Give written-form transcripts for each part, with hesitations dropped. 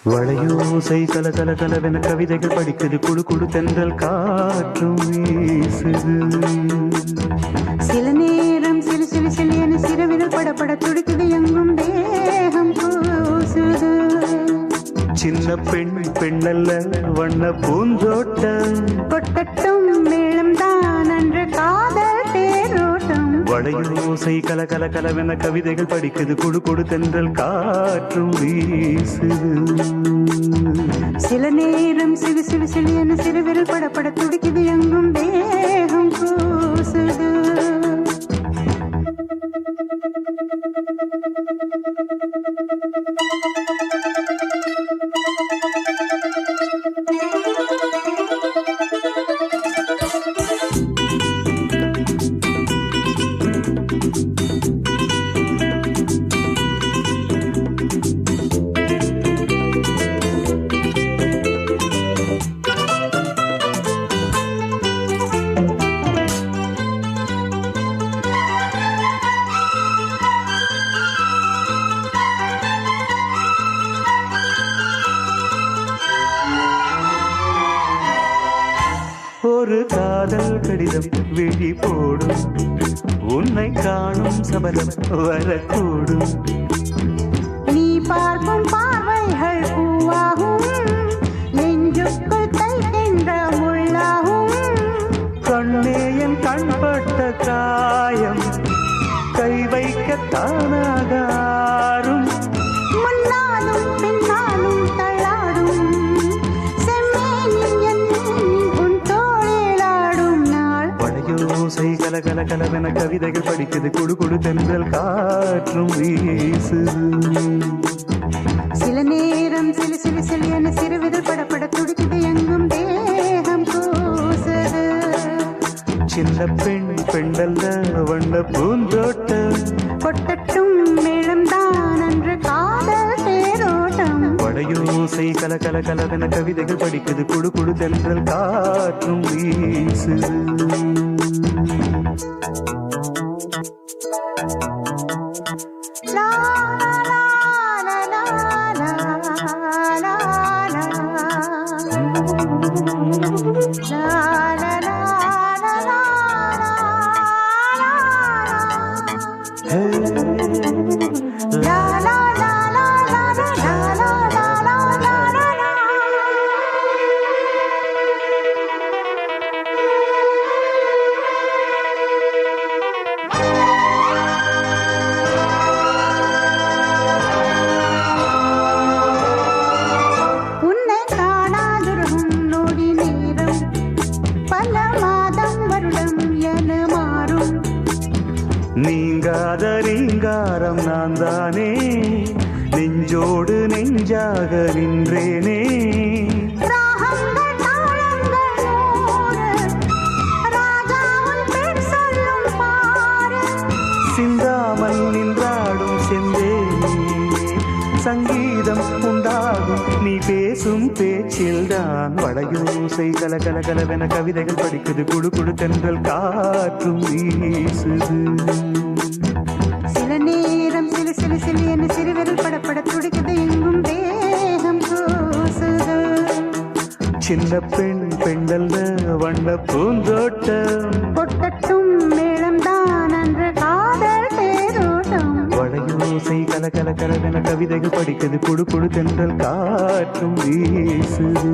வளையோசை கல கல கலவென கவிதைகள் படிக்குது குடு குடு தென்றல் காற்றும் வீசுது. சில நேரம் சிலு சிலு சிலு என சிறுவிரல் படப்பட துடிக்குது எங்கும் தேகம் கூசுது. சின்ன பெண் பெண்ணல்ல வண்ண பூந்தோட்டம் கொட்டட்டும் மேளம் தான் அன்று காதல் தேரோட்டம். வளையோசை கல கல கலவென கவிதைகள் படிக்குது குடு குடு தென்றல் காற்றும் வீசுது. சில நேரம் சிலு சிலு சிலு என சிறுவிரல் படப்பட துடிக்குது எங்கும் தேகம் கூசுது. ஒரு காதல் கடிதம் விழி போடும் உன்னை காணும் சபலம் வரக்கூடும். நீ பார்க்கும் பார்வைகள் பூவாகும் நெஞ்சுக்குள் தைக்கின்ற முள்ளாகும். கண்ணே என் கண்பட்ட காயம் கை வைக்க தானாக ஆறும். முன்னாலும் பின்னாலும் தள்ளாடும் செம்மேனில் என் உன் தோளிலாடும் நாள். வளையோசை கல கல கலவென கவிதைகள் படிக்குது குடு குடு தென்றல் காற்றும் வீசுது. சில நேரம் சிலு சிலு சிலு என சிறுவிரல் படப்பட துடிக்குது எங்கும் தேகம் கூசுது. சின்ன பெண் பெண்டல்ல வண்ண பூந்தோட்டம் கொட்டட்டும் மேளம் தான் அன்று காதல் தேரோட்டம். வளையோசை கல கல கலவென கவிதைகள் படிக்குது குடு குடு தென்றல் காற்றும் வீசுது. லா லா லா லா லா லா லா லா லா லா லா. ஹே, La la la la la la la la la la la la. உன்னை காணாதிருக்கும் நொடி நேரம் பல மாதம் வருடம் என மாறும். நீங்காத ரீங்காரம் நான் தானே நெஞ்சோடு நெஞ்சாக நின்றேனே. ராகங்கள் தாளங்கள் நூறு ராஜாவும் பேர் சொல்லும் பாரு. சிந்தாமல் நின்றாடும் செந்தேனே சங்கீதம் உண்டாகும் நீ பேசும் பேச்சில்தான். வளையோசை கல கல கலவென கவிதைகள் படிக்குது குடு குடு தென்றல் காற்றும் வீசுது. சில நேரம் சிலு சிலு சிலு என சிறுவிரல் படப்பட துடிக்குது எங்கும் தேகம் கூசுது. சின்ன பெண் பெண்டல்ல வண்ண பூந்தோட்டம் கொட்டட்டும் மேளம் தான் அன்று காதல் தேரோட்டம். வளையோசை கல கல கலவென கவிதைகள் படிக்குது குடு குடு தென்றல் காற்றும் வீசுது.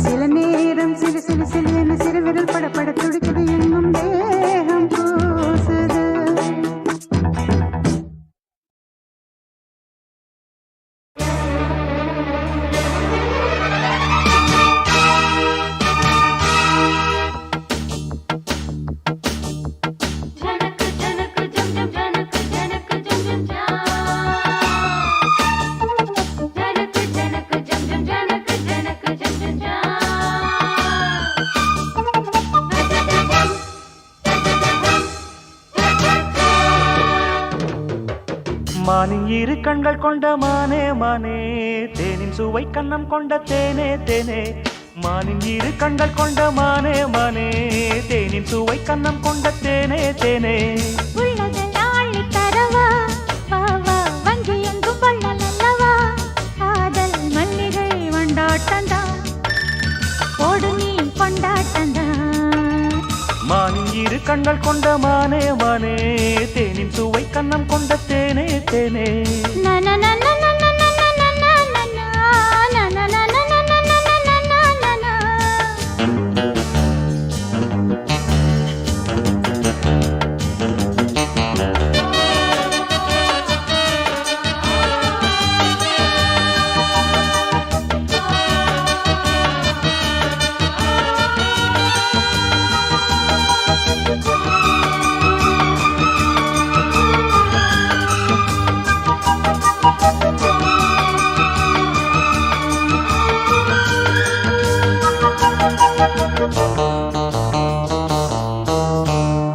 சில நேரம் சிலு சிலு சிலு என சிறுவிரல் படப்பட துடிக்குது எங்கும் தேகம் கூசுது. மானின் இரு கண்கள் கொண்ட மானே மானே தேனின் சுவை கண்ணம் கொண்ட தேனே தேனே. மானின் இரு கண்கள் கொண்ட மானே மானே தேனின் சுவை கண்ணம் கொண்ட தேனே தேனே. உள்ளதெல்லாம் அள்ளித் தரவா, வா வா வங்கி எங்கும் வள்ளல் அல்லவா, இரு கண்கள் கொண்ட மானே மானே தேனின் சுவை கண்ணம் கொண்ட தேனே தேனே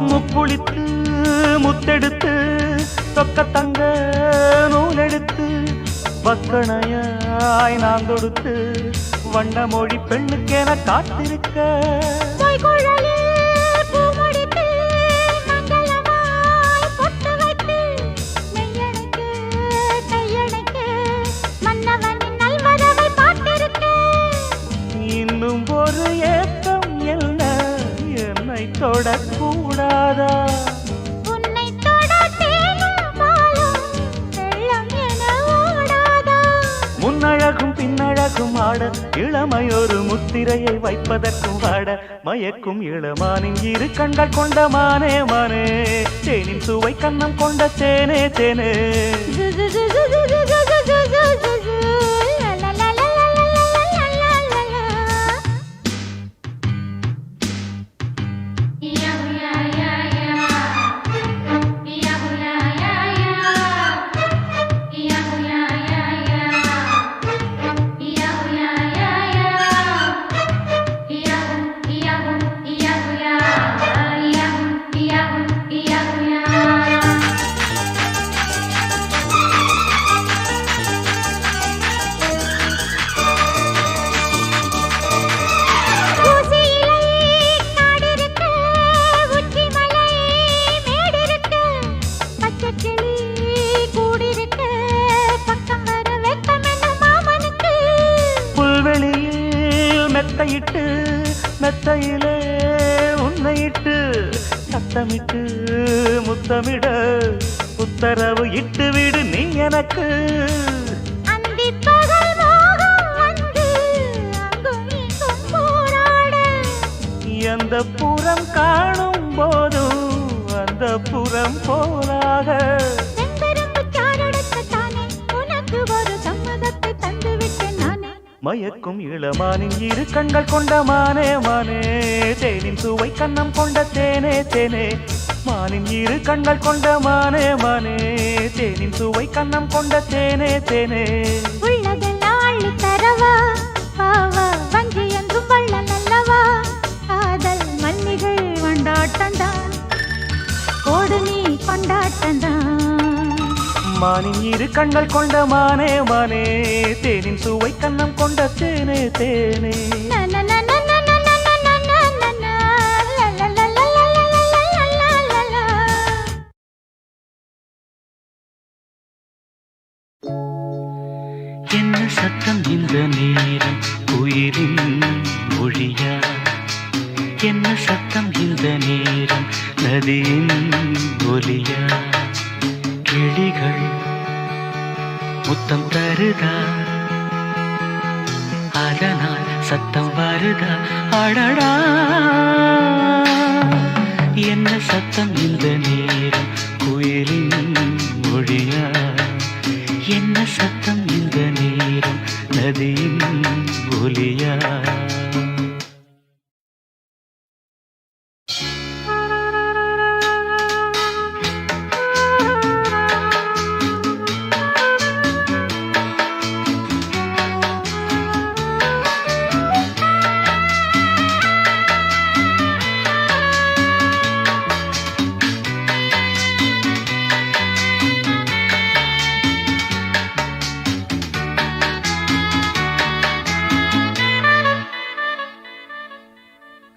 முப்புளித்து முத்தெடுத்து தொக்க தங்க நூலெடுத்து வக்கணையாய் நான் தொடுத்து வண்ண மொழி பெண்ணுக்கென காத்திருக்க இன்னும் ஒரு ஏக்கம் என்ன என்னை தொடக்கூடாதா உன்னை தொட தேனும் பாலும் வெள்ளம் என ஓடாதா முன்னழகும் பின்னழகும் ஆட இளமையொரு முத்திரையை வைப்பதற்கும் ஆட மயக்கும் இளமானின் இரு கண்கள் கொண்ட மானே மானே தேனின் சுவை கண்ணம் கொண்ட தேனே தேனே மெத்தையிட்டு மெத்தையிலே உன்னையிட்டு சத்தமிட்டு முத்தமிட உத்தரவு இட்டு விடு நீ எனக்கு எந்த புறம் காணும் போதும் அந்த புறம் போலாக மயக்கும் இளமானின் இரு கண்கள் கொண்ட மானே மானே தேனின் சுவை கண்ணம் கொண்ட தேனே தேனே மானின் இரு கண்கள் கொண்ட மானே மானே தேனின் சுவை கண்ணம் கொண்ட தேனே தேனே உள்ளதெல்லாம் அள்ளி தரவா பாவா வஞ்சி என்றும் வள்ளல் அல்லவா காதல் மல்லிகை கொண்டாட்டந்தான் கோடு நீ கொண்டாட்டந்தான் மானின் இரு கண்கள் கொண்ட மானே மானே தேனின் சுவை கண்ணம் கொண்ட தேனே தேனே என்ன சத்தம் இந்த நேரம் உயிரின் மொழியா என்ன சத்தம் இந்த நேரம் நதியின் ஒலியா கிளிகள் முத்தம் தருதா அதனால் சத்தம் வருதா அடடா என்ன சத்தம் இந்த நேரம் குயிலின் மொழியா என்ன சத்தம் இந்த நேரம் நதியின் ஒலியா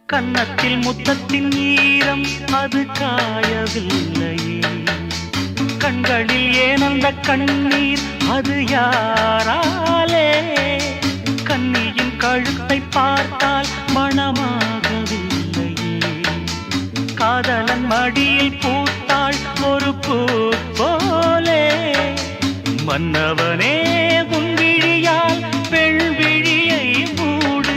கன்னத்தில் முத்தத்தின் ஈரம் அது காயவில்லையே கண்களில் ஏனந்த கண்ணீர் அது யாராலே கண்ணியின் கழுத்தை பார்த்தால் மணமாகவில்லையே காதலன் மடியில் பூத்தாள் ஒரு பூ போலே மன்னவனே உன் விழியால் பெண் விழியை மூடு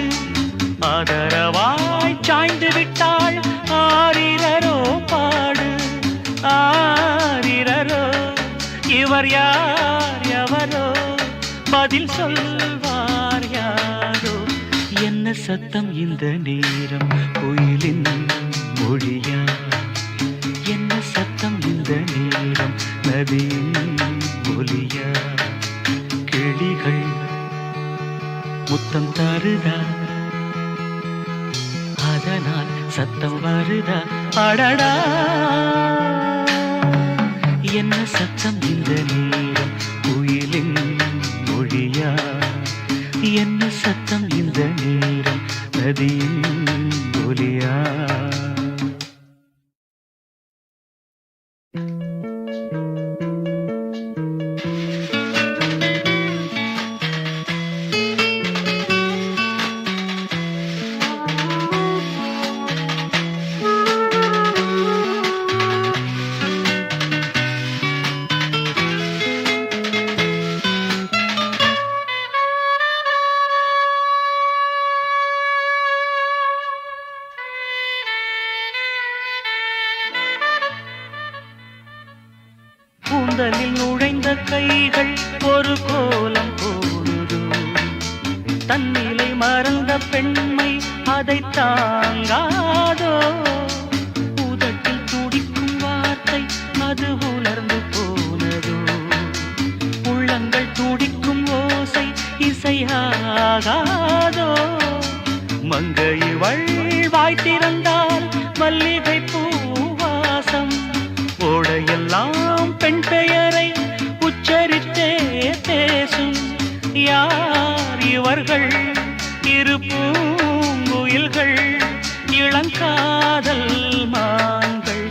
ஆதரவாய் சாய்ந்து விட்டாள் ஆரிரரோ பாடு ஆரிரரோ இவர் யார் எவரோ பதில் சொல்வார் யாரோ என்ன சத்தம் இந்த நேரம் குயிலின் மொழியா என்ன சத்தம் இந்த நேரம் நதியின் ஒலியா கிளிகள் முத்தம் தருதா அதனால் சத்தம் வருதா அடடா என்ன சத்தம் இந்த நேரம் குயிலின் மொழியா என்ன சத்தம் இந்த நேரம் நதியின் ஒலியா கூந்தலில் நுழைந்த கைகள் ஒரு கோலம் போடுதோ தன்னிலை மறந்த பெண்மை அதை தாங்காதோ உதட்டில் துடிக்கும் வார்த்தை அது உலர்ந்து போனதோ உள்ளங்கள் துடிக்கும் ஓசை இசையாகாதோ மங்கையவள் வாய் திறந்தால் மல்லிகை பூவாசம் ஓடையெல்லாம் பெண் பெயரை உச்சரித்தே பேசும் யார் இவர்கள் இரு பூங்குயில்கள் இளங்காதல் மான்கள்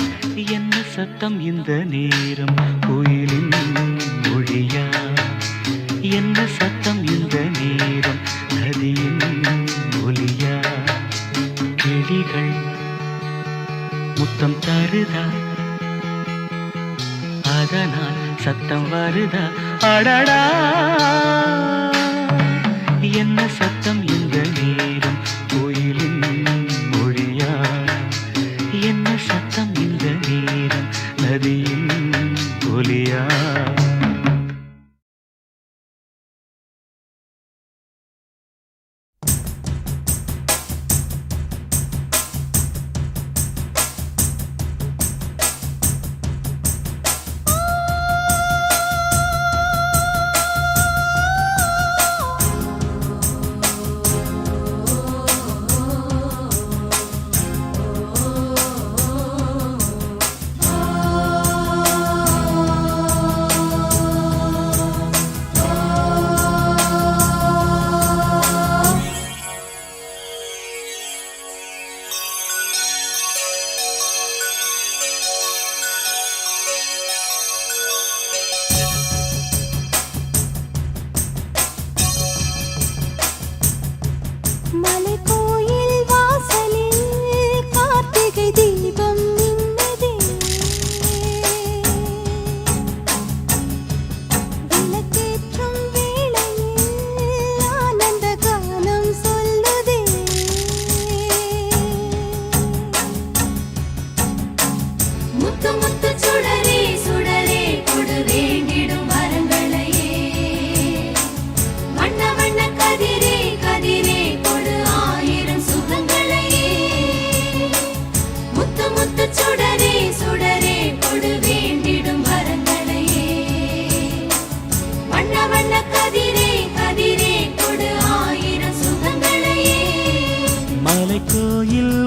என்ன சத்தம் இந்த நேரம் குயிலின் மொழியா என்ன சத்தம் இந்த நேரம் நதியின் ஒலியா கிளிகள் முத்தம் தருதா அதனால் சத்தம் வருதா அடடா என்ன சத்தம் இந்த நேரம் கோயிலின் மொழியா என்ன சத்தம் இந்த நேரம் நதியின் ஒலியா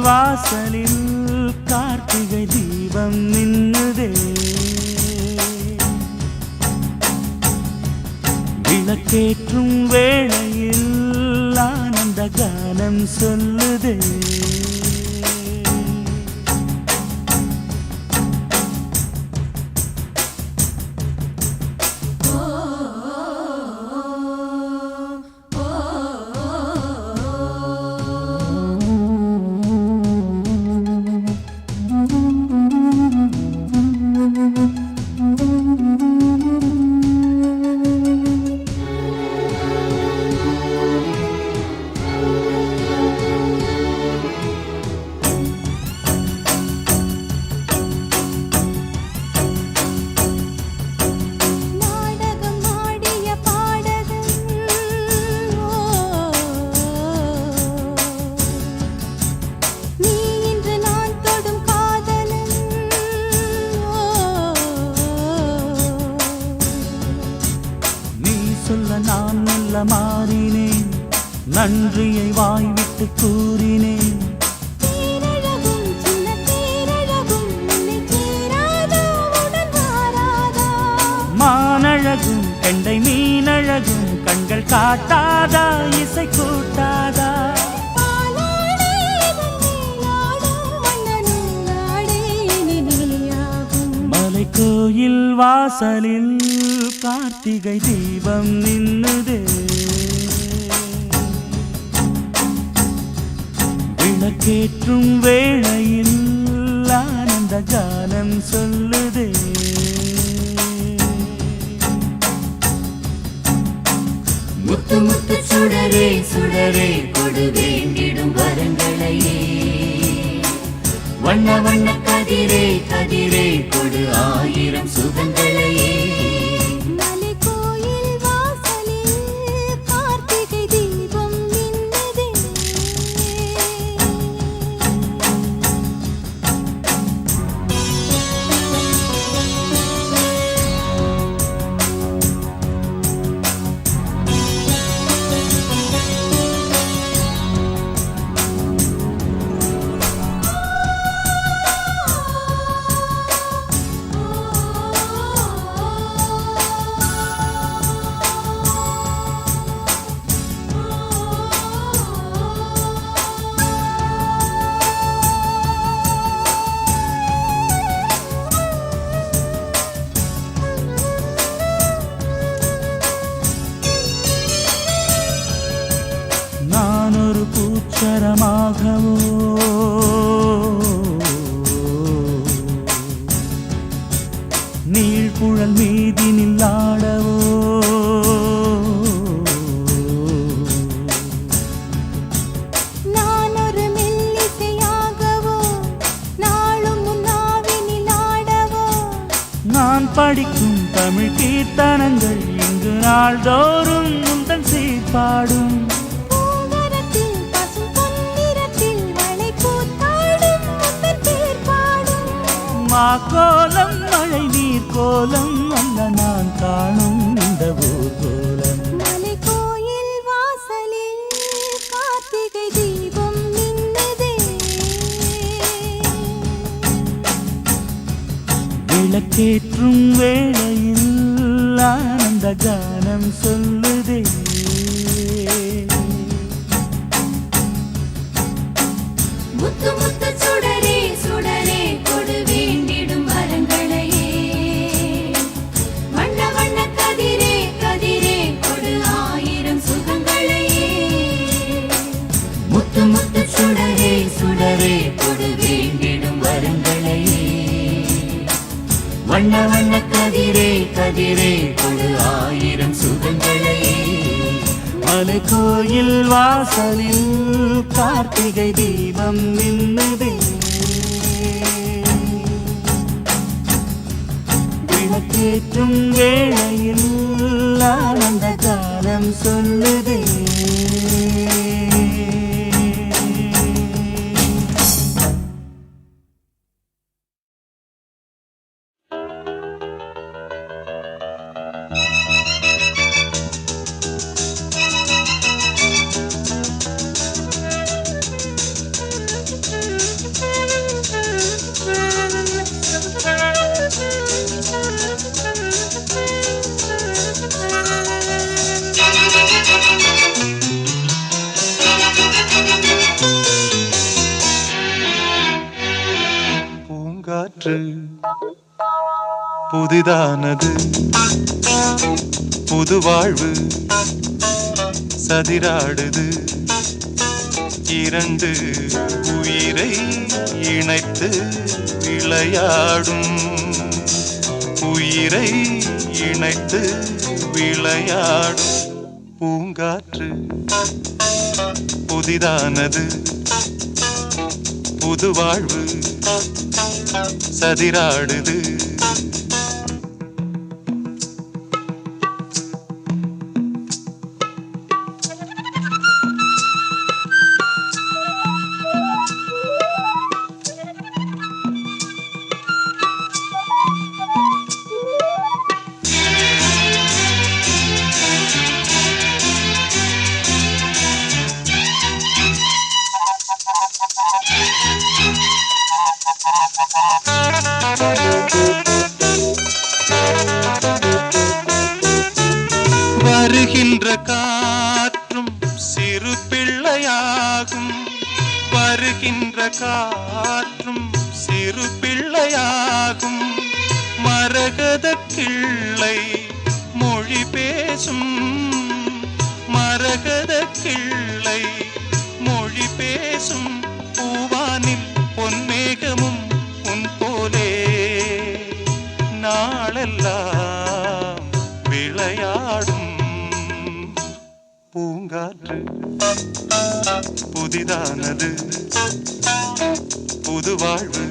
வாசலில் கார்த்திகை தீபம் நின்னுதே விளக்கேற்றும் வேளையில் ஆனந்த கானம் சொல்லுதே மாறினேன், நன்றியை வாய்விட்டு கூறினேன். மானழகும் கெண்டை மீனழகும் கண்கள் காட்டாதா, இசை கூட்டாதா? மலை கோயில் வாசலில் கார்த்திகை தீபம் நின்னுதே, விளக்கேற்றும் வேளையில் ஆனந்த கானம் சொல்லுதே. முத்து முத்து சுடரே சுடரே கொடு வேண்டிடும் வரங்களையே, வண்ண வண்ண கதிரே கதிரே கொடு ஆயிரம் சுகங்களையே. மலை கோயில் வாசலில் கார்த்திகை தீபம் மின்னுதே. நான் ஒரு பூச்சரமாகவோ நீழ்குழல் மீதினில் ஆடவோ, நான் ஒரு மெல்லிசையாகவோ நாளும் முன்னாவினில் ஆடவோ, நான் படிக்கும் தமிழ் கீர்த்தனங்கள் இங்கு நாள்தோறும் முந்தன் சீர்பாடும். பூங்கரத்தில் பசும் பொன்னிறத்தில் வளை கூத்தாடும் முத்தன் பேர் பாடும். மாக்கோலம் மழை நீர் கோலம் அல்ல நான் காணும் இந்த ஊர்கோலம். மலை கோயில் வாசலில் கார்த்திகை தீபம் மின்னுதே. விளக்கேற்றும் வேளையில் ஆனந்த கானம் சொல்லுதே. முத்து முத்து சுடரே சுடரே கொடு வேண்டிடும் வரங்களையே, வண்ண வண்ண கதிரே கதிரே கொடு ஆயிரம் சுகங்களையே. முத்து முத்து சுடரே சுடரே கொடு வேண்டிடும் வரங்களையே, வண்ண வண்ண கதிரே கதிரே கொடு ஆயிரம் சுகங்களையே. மலை கோயில் வாசலில் கார்த்திகை தீபம் மின்னுதே, விளக்கேற்றும் வேளையில் ஆனந்த கானம் சொல்லுதே. பூங்காற்று புதிதானது, புது வாழ்வு சதிராடுது, இரண்டு உயிரை இணைத்து விளையாடும், உயிரை இணைத்து விளையாடும். பூங்காற்று புதிதானது, புது வாழ்வு சதிராடுது. காற்றும் சிறு பிள்ளையாகும் மரகத கிள்ளை மொழி பேசும் மரகத கிள்ளை மொழி பேசும் பூவானில் பொன்மேகமும் உன் போலே நாளெல்லாம் விளையாடும் பூங்காற்று புதிதானது புது வாழ்வு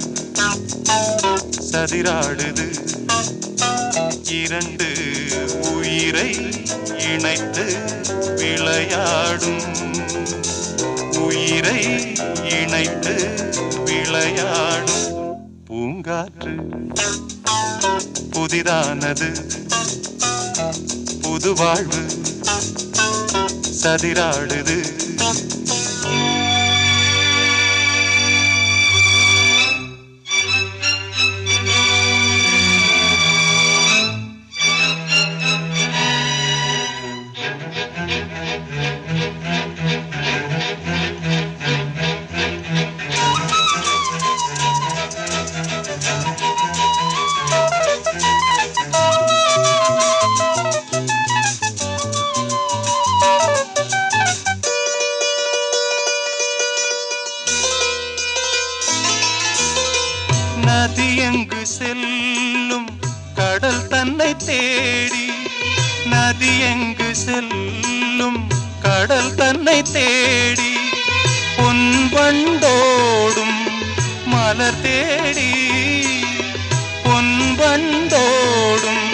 சதிராடுது இரண்டு உயிரை இணைத்து விளையாடும் உயிரை இணைத்து விளையாடும் பூங்காற்று புதிதானது புது வாழ்வு சதிராடுது நதி எங்கு செல்லும் கடல் தன்னை தேடி நதி எங்கு செல்லும் கடல் தன்னை தேடி பொன் வண்டோடும் மலர் தேடி பொன் வண்டோடும்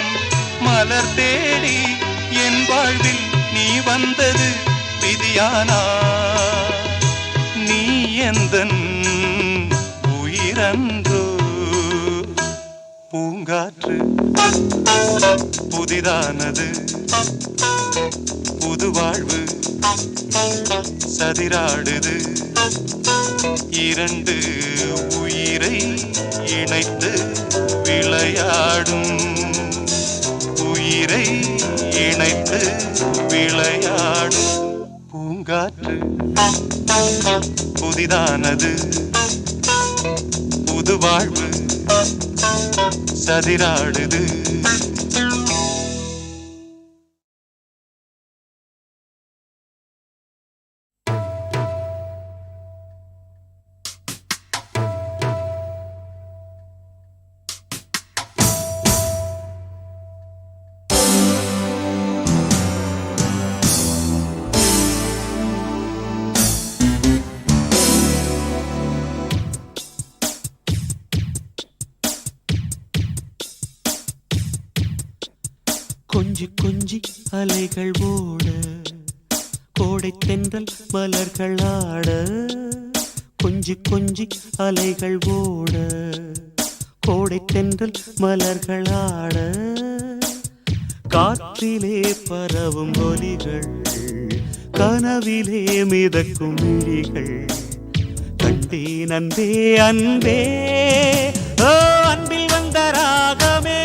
மலர் தேடி என் வாழ்வில் நீ வந்தது விதியானா நீ எந்தன் உயிரன்றோ பூங்காற்று புதிதானது புது வாழ்வு சதிராடுது இரண்டு உயிரை இணைத்து விளையாடும் உயிரை இணைத்து விளையாடும் பூங்காற்று புதிதானது புது வாழ்வு சதிராடுது கொஞ்சி கொஞ்சி அலைகள் ஓட கோடை தென்றல் மலர்கள் ஆட கொஞ்சி கொஞ்சி அலைகள் ஓட கோடை தென்றல் மலர்கள் ஆட காற்றிலே பரவும் ஒலிகள் கனவிலே மிதக்கும் விழிகள் கண்டேன் அன்பே அன்பே ஓ அன்பில் வந்த ராகமே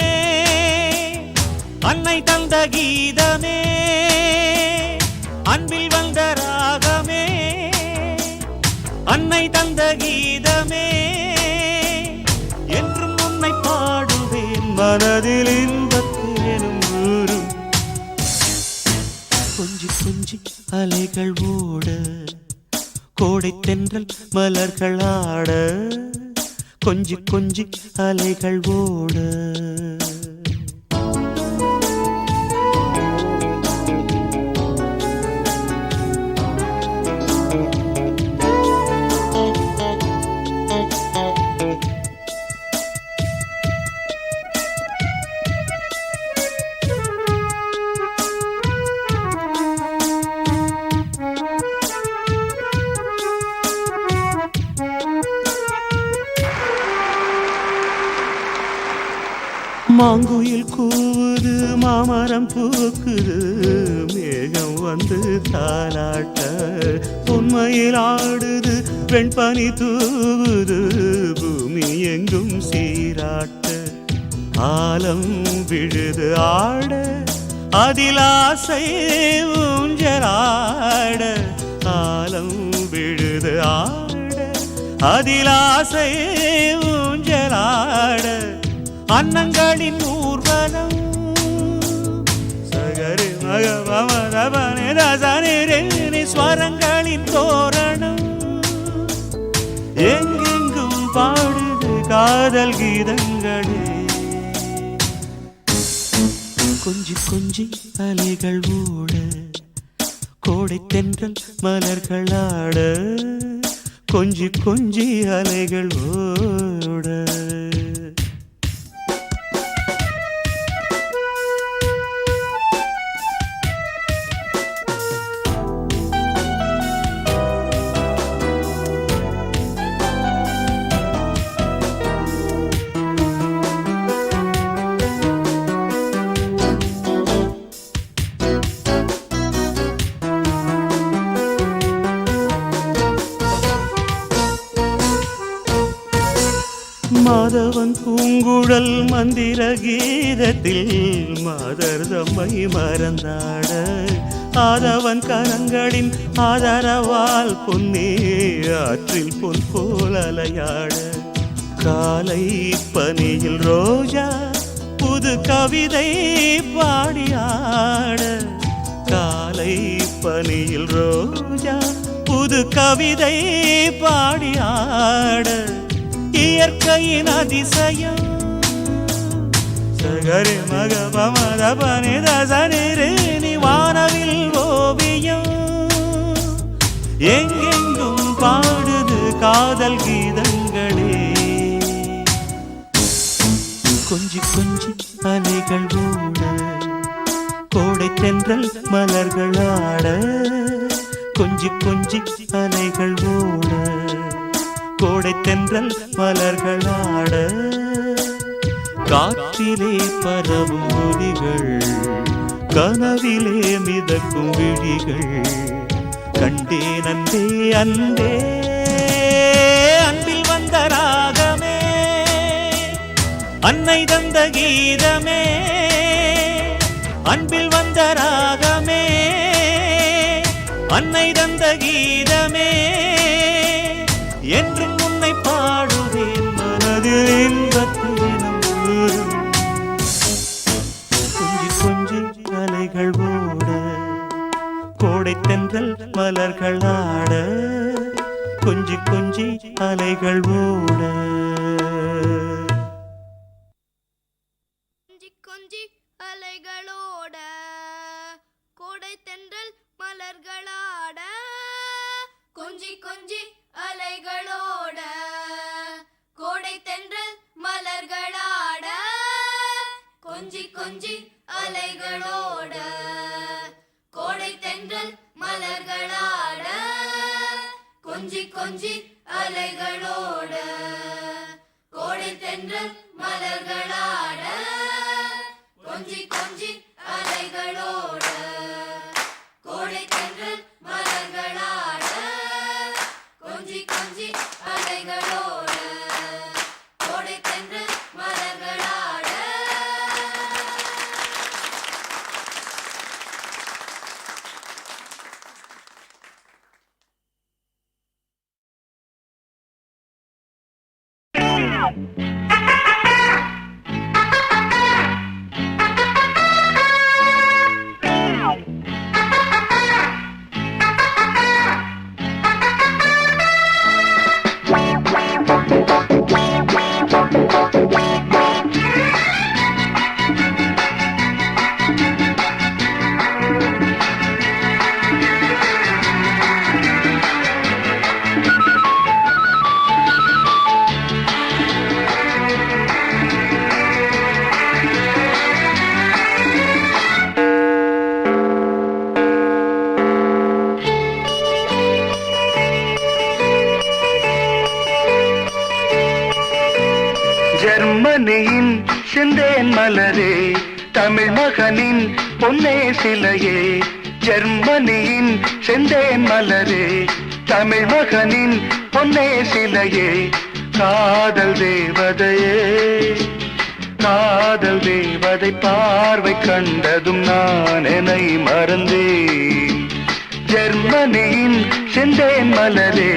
அன்னை தந்த கீதமே அன்பில் வந்த ராகமே அன்னை தந்த கீதமே என்றும் உன்னை பாடுவேன் மனதில் இன்பத்தேனும் ஊரும் கொஞ்சி கொஞ்சி அலைகள் ஓட கோடை தென்றல் மலர்கள் ஆட கொஞ்சி கொஞ்சி அலைகள் ஓட மாங்குயில் கூவுது மாமரம் பூக்குது மேகம் வந்து தாலாட்ட உண்மையில் ஆடுது வெண்பனி தூவுது பூமி எங்கும் சீராட்ட ஆலம் விழுது ஆட அதில் ஆசை ஊஞ்சலாட ஆலம் விழுது ஆட அதில் ஆசை ஊஞ்சலாட அன்னங்களின் ஊர்வலம் சகரி மகபமதபனே ரசனி ஸ்வரங்களின் தோரணம் எங்கெங்கும் பாடுது காதல் கீதங்களே கொஞ்சி கொஞ்சி அலைகள் ஓட கோடை தென்றல் மலர்கள் ஆட கொஞ்சி கொஞ்சி அலைகள் ஓட மாதவன் பூங்குழல் மந்திர கீதத்தில் மாதர் தம்மை மறந்தாட ஆதவன் கரங்களின் ஆதரவால் பொன்னே ஆற்றில் பொன் போல் அலையாட காலை பனியில் ரோஜா புது கவிதை பாடியாட காலை பனியில் ரோஜா புது கவிதை பாடியாட இயற்கையின் அதிசயம் சகரி மகபமதபனி ரசனி வானவில் ஓவியம் எங்கெங்கும் பாடுது காதல் கீதங்களே கொஞ்சி கொஞ்சி அலைகள் ஓட கோடை தென்றல் மலர்கள் ஆட கொஞ்சி கொஞ்சி அலைகள் ஓட கோடை தென்றல் மலர்கள் ஆட காற்றிலே பரவும் ஒலிகள் கனவிலே மிதக்கும் விழிகள் கண்டேன் அன்பே அன்பே அன்பில் வந்த ராகமே அன்னை தந்த கீதமே அன்பில் வந்த ராகமே அன்னை தந்த கீதமே என்றும் உன்னை பாடுவேன் மனதில் இன்பத்தேனும் கொஞ்சி கொஞ்சி அலைகள் ஓட கோடை தென்றல் மலர்கள் ஆட கொஞ்சி கொஞ்சி அலைகள் ஓட கொஞ்சி அலைகளோட கோடை தென்றல் மலர்களாட கொஞ்சி கொஞ்சி அலைகளோட கோடை தென்றல் மலர்களாட கொஞ்சி கொஞ்சி அலைகளோட கோடை தென்றல் மலர்களாட கொஞ்சி கொஞ்சி அலைகளோட கோடை தென்றல் மலர்களாட கொஞ்சி கொஞ்சி அலைகளோட கோடை தென்றல் மலர்களாட கொஞ்சி கொஞ்சி அலைகளோட கோடை தென்றல் மலர்களாட ஜெர்மனியின் செந்தேன் மலரே தமிழ் மகனின் பொன்னே சிலையே ஜெர்மனியின் செந்தேன் மலரே தமிழ் மகனின் பொன்னே சிலையே காதல் தேவதையே காதல் தேவதை பார்வை கண்டதும் நான் என்னை மறந்தேன் ஜெர்மனியின் செந்தேன் மலரே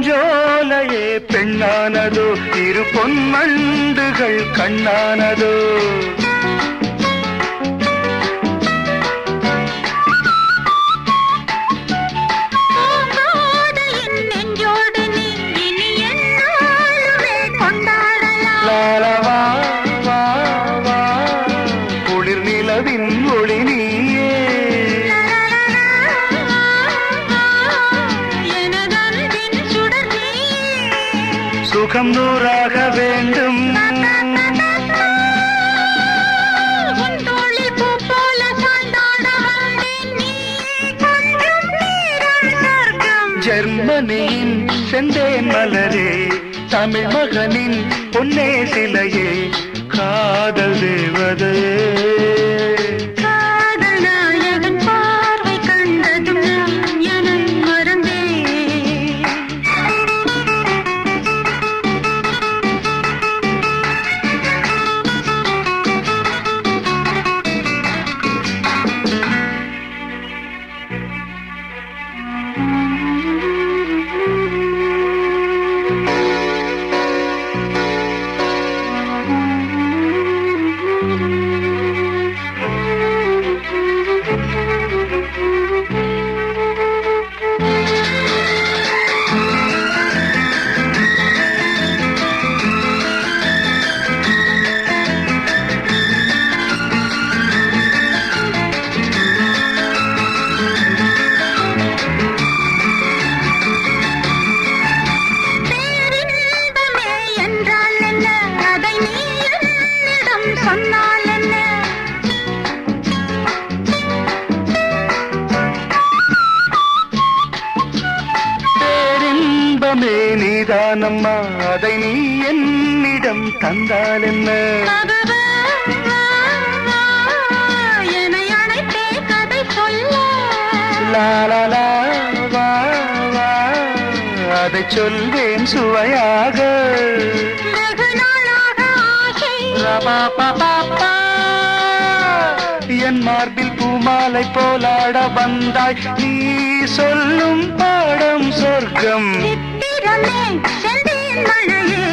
பூஞ்சோலையே பெண்ணானதோ இரு பொன்மண்டுகள் கண்ணானதோ பூங்கோதையின் நெஞ்சோடு நீ இனி என்னாலுமே கொண்டாடலாம். லாலவா வா வா குளிர் நிலவின் ஒளி நீயே எனதன்பின் சுடர் நீயே. சுகம் நூறாக வேண்டும் உன் தோளில் பூ போல சாய்ந்தாட வந்தேன். நீ கொஞ்சம் நேரம் சொர்க்கம். ஜெர்மனியின் செந்தேன் மலரே தமிழ் மகனின் பொன்னே சிலையே காதல் தேவதையே காதல் நாயகன் பார்வை கண்டதும் நான் என்னை மறந்தேன். பேரின்பமே என்றால் என்ன? அதை நீ என்னிடம் சொன்னால் என்ன? பேரின்பமே நீதானம்மா அதை நீ என்னிடம் தந்தால் என்ன பகவா, என்னை அழைத்தே கதை சொல்ல. லாலலா வா வா அதை சொல்வேன் சுவையாக வெகு நாளாக ஆசை. ரபாபபாபா. என் மார்பில் பூமாலை போலாட வந்தாய் நீ சொல்லும் பாடம் சொர்க்கம் சித்திரமே செந்தேன் மழையே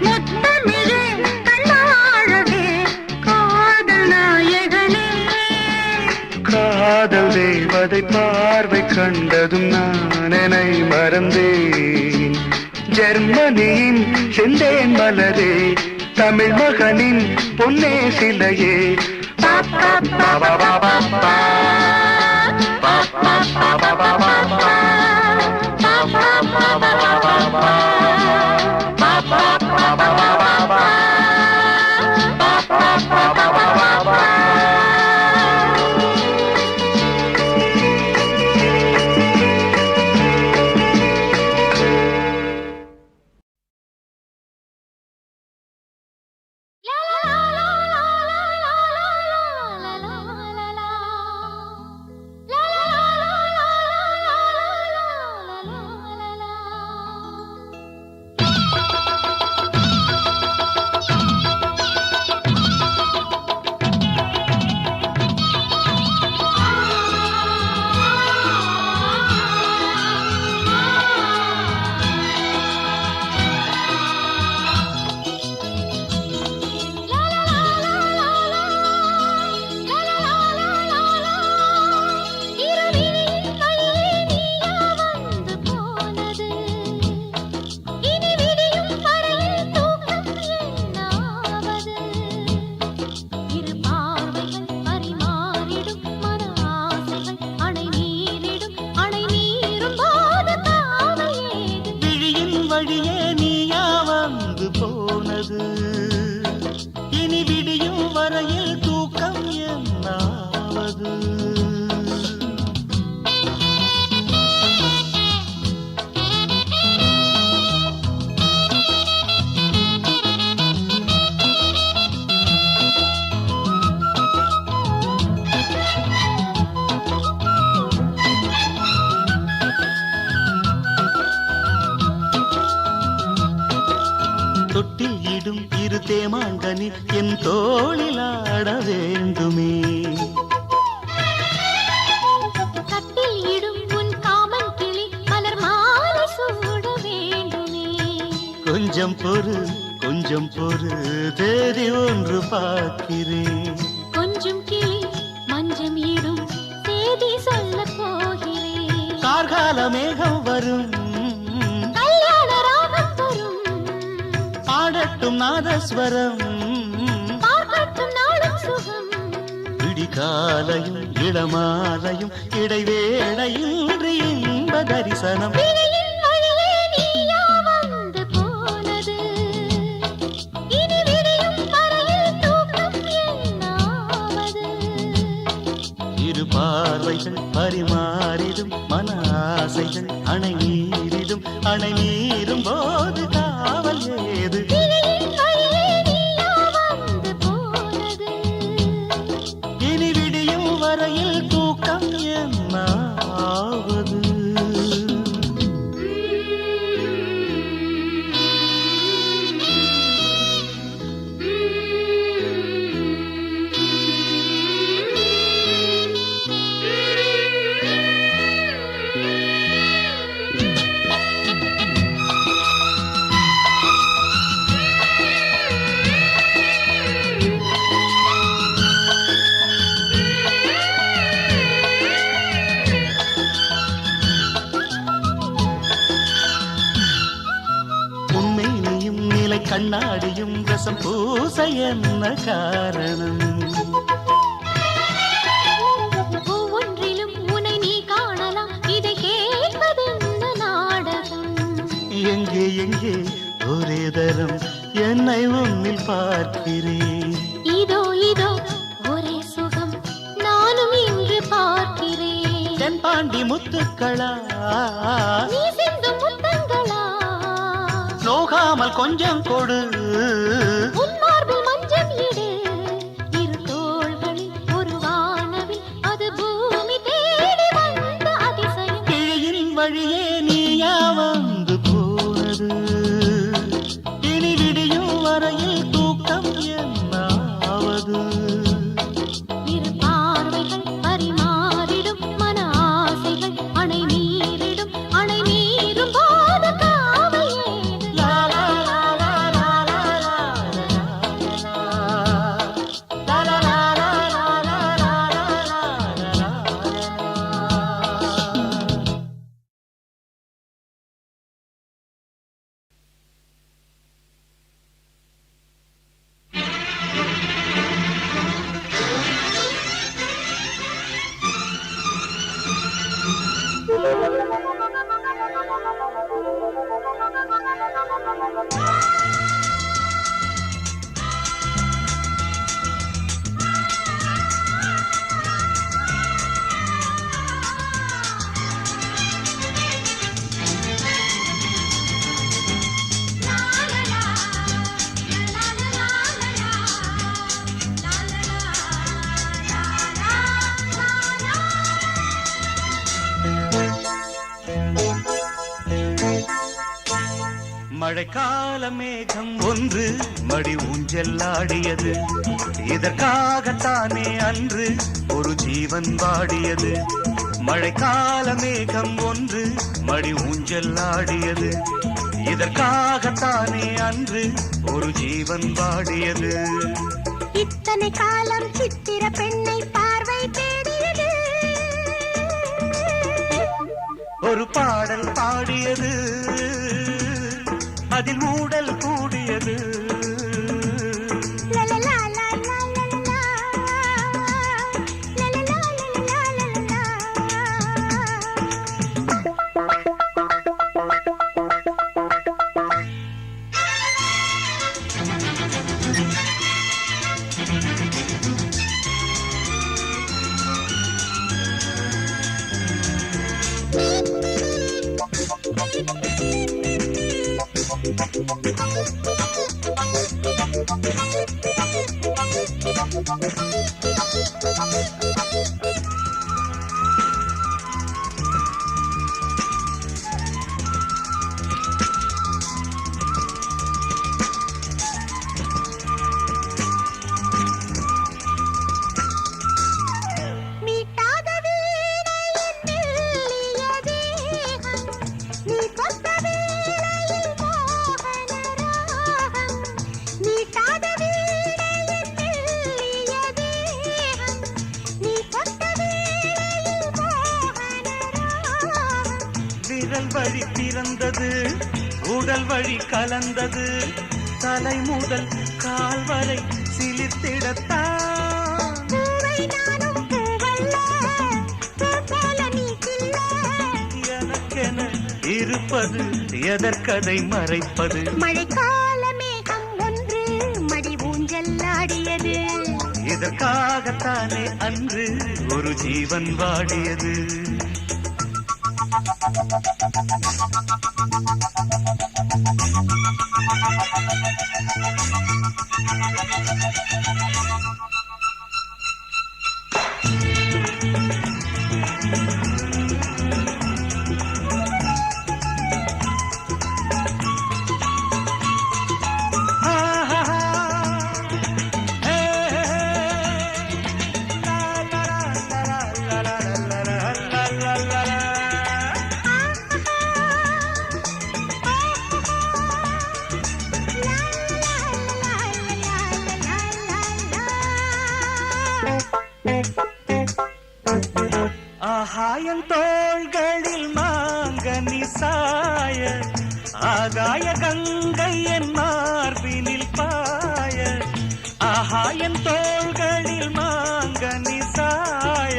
முத்தமிழே கண்ணாழகே காதல் நாயகனே. காதல் தேவதை பார்வை கண்டதும் நான் என்னை மறந்தேன் ஜெர்மனியின் செந்தேன் மலரே தமிழ் மகனின் பொன்னே சிலையே பாப்பா பாபா பாபா பா. பாப்பா பாபா பாபா பா. பாப்பா பாபா பாபா பா. பாப்பா பாபா பாபா பா. பாப்பா பாபா பாபா பா. தேமாங்கனி என் தோளில் ஆட வேண்டுமே. கட்டில் இடும் உன் காமன் கிளி மலர் மாலை சூட வேண்டும். கொஞ்சம் பொறு கொஞ்சம் பொறு தேதி ஒன்று பார்க்கிறேன். கொஞ்சம் கிளி மஞ்சம் இடும் தேதி சொல்ல போகிறேன். கார்கால மேகம் வரும் கல்யாண ராகம் வரும். பாடட்டும் நாதஸ்வரம் பார்க்கட்டும் நாளும் சுகம். விடிகாலையும் இளமாலையும் இடைவேளையின்றி இன்ப தரிசனம். விழியின் வழியே நீயா வந்து போனது. இனி விடியும் வரையில் தூக்கம் என்னாவது. இரு பார்வைகள் பரிமாறிடும் மன ஆசைகள் அணை நீரிடும் அணை நீரும் போது காவல் ஏது. விழியின் வழியே நீயா வந்து போனது. இனி விடியும் வரையில் தூக்கம் என்னாவது. உண்மை நீயும் நிலை கண்ணாடியும் ரசம் பூச என்ன காரணம்? ஒவ்வொன்றிலும் உன்னை நீ காணலாம். இதை கேட்பதென்ன நாடகம்? எங்கே எங்கே ஒரே தரம் என்னை உன்னில் பார்க்கிறேன். இதோ இதோ ஒரே சுகம் நானும் இன்று பார்க்கிறேன். தென்பாண்டி முத்துக்களா நீ சிந்தும் முத்தங்களா? நோகாமல் கொஞ்சம் கொடு. உன் மார்பில் மஞ்சள் இடு. இரு தோள்களில் ஒரு வானவில் அது பூமி தேடி வந்த அதிசயம். கிழியின் வழியே நீயா வந்து போனது. இனி விடியும் வரையில் தூக்கம் என்னாவது. இரு பார்வைகள் பரிமாறிடும் மன ஆசைகள் அணை நீரிடும் அணை நீரும் போது காவல் ஏது. லா, லா, லா, லா, லா, லா, லா, லா, லா, லா, லா, லா, லா, லா, லா. மழைக்கால மேகம் ஒன்று மடி ஊஞ்செல்லாடியது. இதற்காகத்தானே அன்று ஒரு ஜீவன் வாடியது. மழைக்கால மேகம் ஒன்று மடி ஊஞ்செல்லாடியது. இதற்காகத்தானே அன்று ஒரு ஜீவன் வாடியது. இத்தனை காலம் சித்திர பெண்ணை பார்வை தேடியது. ஒரு பாடல் பாடியது. அதில் ஊடல் கூடியது. லலலா, லலலா, லலலா. லலலா, லலலா, மீட்டாத வீணையின் மெல்லிய தேகம். நீ தொட்ட வேளையில் மோகன விரல் வழி பிறந்தது, உடல் வழி கலந்தது, தலை முதல் கால் வரை சிலிர்த்திடத்தான். பூவை நானும் பூவல்ல, பூ போல நீ கில்ல. எனக்கென இருப்பது எதற்கதை மறைப்பது? மழைக்கால மேகம் ஒன்று மடி ஊஞ்சல் ஆடியது. இதற்காகத்தானே அன்று ஒரு ஜீவன் வாடியது. ஆகாயம் தோள்களில் மாங்கனி சாய, ஆகாய கங்கை என் மார்பினில் பாய. ஆகாயம் தோள்களில் மாங்கனி சாய,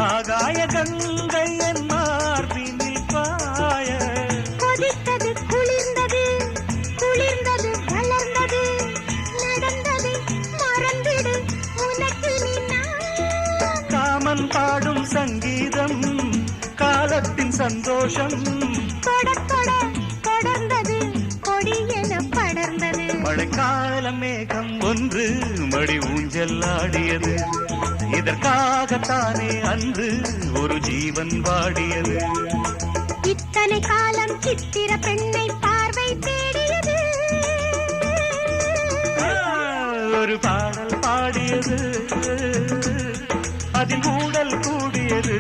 ஆகாய கங்கை என் மார்பினில் பாய. கொதித்தது குளிர்ந்தது, குளிர்ந்தது வளர்ந்தது, நடந்தது மறந்திடு உனக்கு நீ நான். காமன் பாடும் சங்கீதம் காலத்தின் சந்தோஷம். தொட தொட தொடர்ந்தது கொடி என படர்ந்தது. மழைக்கால மேகம் ஒன்று மடி ஊஞ்சல் ஆடியது. இதற்காகத்தானே அன்று ஒரு ஜீவன் வாடியது. இத்தனை காலம் சித்திர பெண்ணை பார்வை தேடியது. ஒரு பாடல் பாடியது, அதில் ஊடல் கூடியது.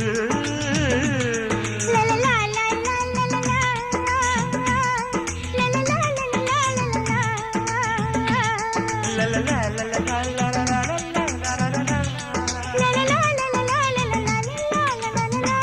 லலலா லலலா லலலா, லலலா லலலா லலலா. லலலா லலலா லலலா லலலா. லலலா லலலா லலலா லலலா.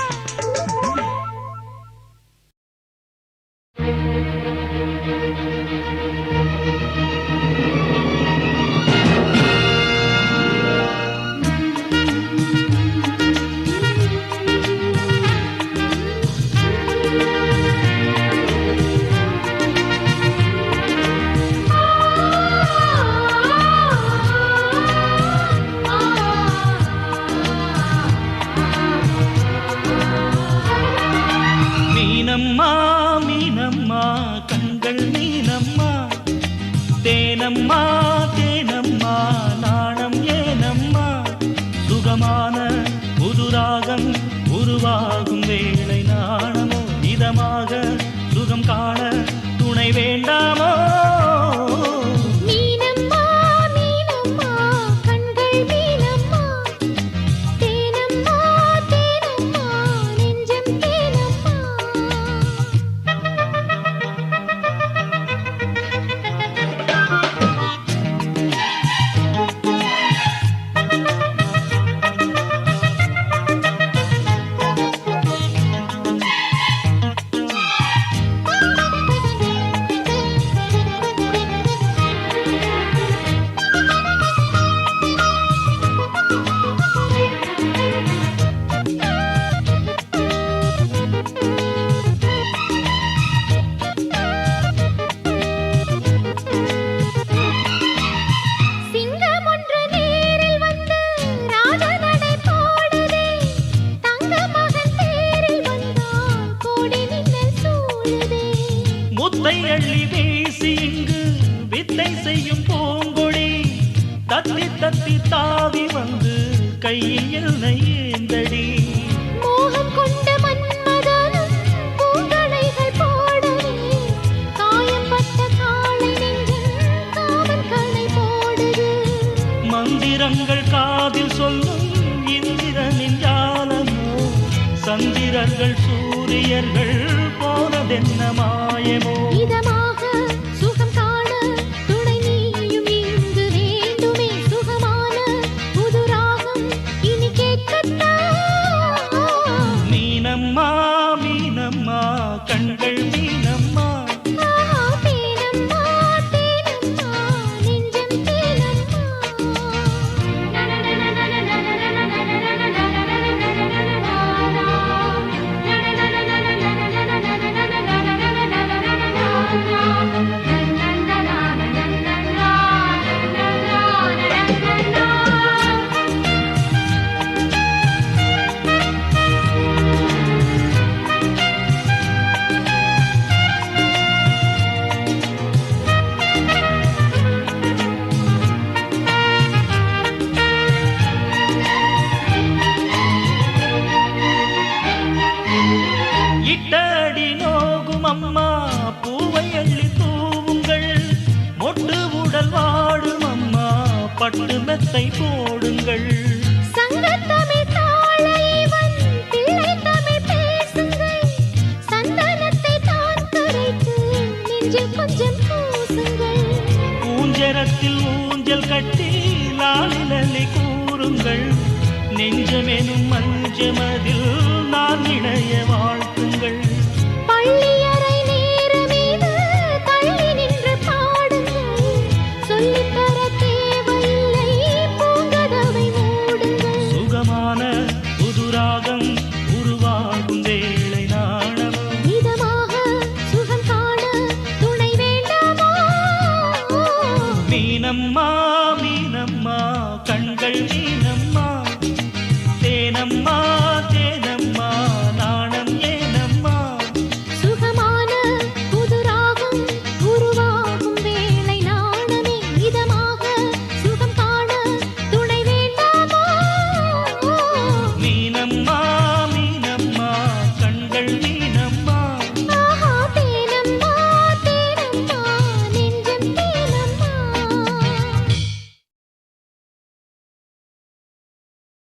மீனம்மா மீனம்மா கண்கள் மீனம்மா, தேனம்மா தேனம்மா நாணம் ஏனம்மா. சுகமான புதுராகம் உருவாகும் வேளை நாணமோ, இதமாக சுகம் காண துணை வேண்டாமோ. மீனம்மா மீனம்மா கண்கள் மீனம்மா, தேனம்மா தேனம்மா நெஞ்சம் தேனம்மா. சிங்கம் ஒன்று நேரில் வந்து ராஜநடை போடுதே, தங்க மகன் தேரில் வந்தால் கோடி மின்னல் சூழுதே. முத்தை அள்ளி வீசி இங்கு வித்தை செய்யும் பூங்கொடி, தத்தி தத்தி தாவி வந்து கையில் என்னை ஏந்தடி. மோகம் கொண்ட மன்மதனும் பூங்களைகள் போடவே, காயம்பட்ட காளை நெஞ்சில் காமன் களை போடுது. மந்திரங்கள் காதில் சொல்லும் இந்திரனின் ஜாலமோ, சந்திரர்கள் சூரியர்கள் போனதென்ன மாயமோ. இதமாக சுகம் காண துணை நீயும் இங்கு வேண்டுமே. சுகமான புது ராகம் இனி கேட்கத்தான். மீனம்மா மீனம்மா அம்மா பூவை அள்ளி தூவுங்கள் மொட்டு உடல் வாடும் அம்மா பட்டு மெத்தை போடுங்கள் சங்கத்தமிழ் தாளைவன் பிள்ளை தமிழ் பேசுங்கள் சந்தனத்தை தான் கரைத்து நெஞ்சில் கொஞ்சம் பூசுங்கள் ஊஞ்சரத்தில் ஊஞ்சல் கட்டி லாலிலி கூறுங்கள் நெஞ்சமெனும் மஞ்சமதில் நான் இணைய வாழ்